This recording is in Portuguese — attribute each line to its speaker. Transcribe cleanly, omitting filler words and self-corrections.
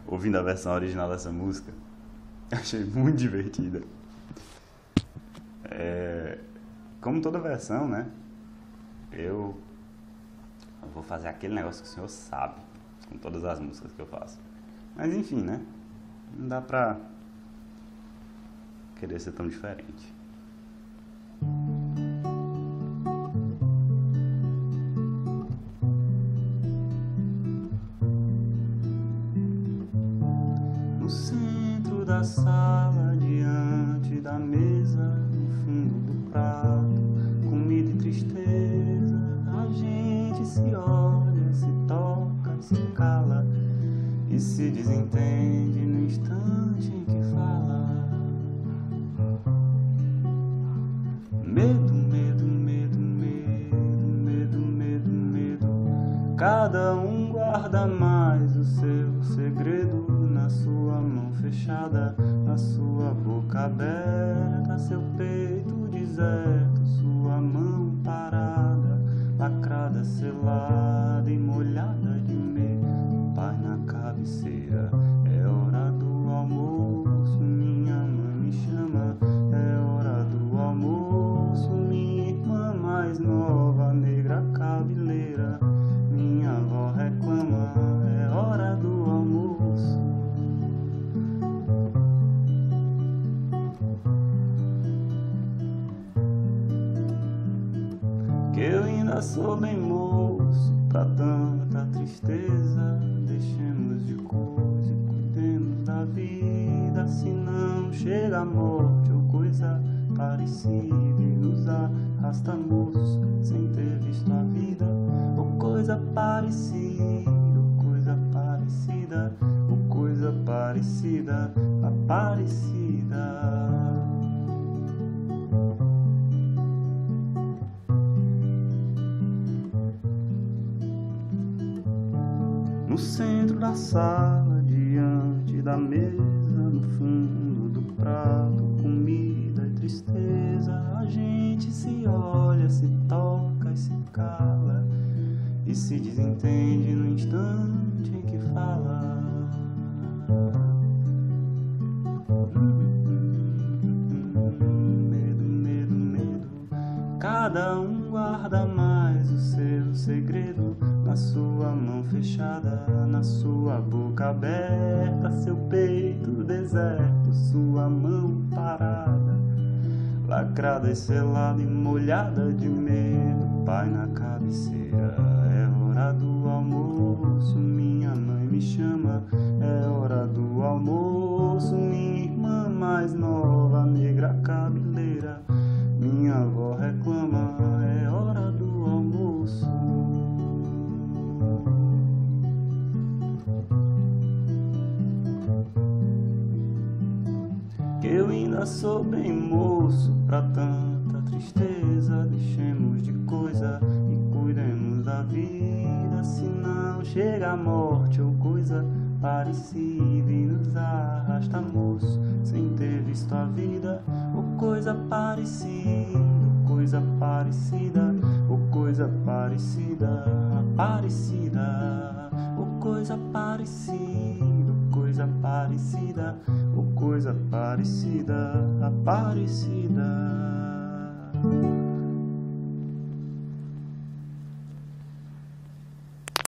Speaker 1: ouvindo a versão original dessa música. Achei muito divertida. Como toda versão, né? Eu vou fazer aquele negócio que o senhor sabe, com todas as músicas que eu faço. Mas enfim, né? Não dá pra querer ser tão diferente. No centro da sala, diante da mesa, no fundo do prato, comida e tristeza, a gente se olha, se toca, se cala e se desentende no instante em que fala. Medo, medo, medo, medo, medo, medo, medo. Cada um guarda mais o seu segredo na sua mão fechada, na sua boca aberta, seu peito deserto, sua mão parada, lacrada, selada e molhada de medo. Pai na cabeceira, é hora do almoço, minha mãe me chama, é hora do almoço, minha irmã mais nova, negra cabeleira, minha avó reclama, é hora do almoço. Que eu ainda sou bem moço pra tanta tristeza. Deixemos de coisa e cuidemos da vida, se não chega a morte ou coisa parecida e nos arrasta moço sem ter visto a vida, ou coisa parecida, ou coisa parecida, ou coisa parecida, aparecida. No centro da sala, diante da mesa, no fundo do prato, comida e tristeza, a gente se olha, se toca e se cala e se desentende no instante em que fala. Medo, medo, medo. Cada um guarda mais o seu segredo na sua mão fechada, na sua boca aberta, seu peito deserto, sua mão parada, lacrada e selada e molhada de medo. Pai na cabeceira, é hora do almoço, minha mãe me chama, é hora do almoço, minha irmã mais nova, negra cabeleira, minha avó reclama, é hora do almoço. Que eu ainda sou bem moço pra tanta tristeza. Deixemos de coisa e cuidemos da vida, se não chega a morte ou coisa parecida e nos arrasta moço sem ter visto a vida, ou coisa parecida, ou coisa parecida, ou coisa parecida, parecida, ou coisa parecida, ou coisa parecida, ou coisa parecida, aparecida.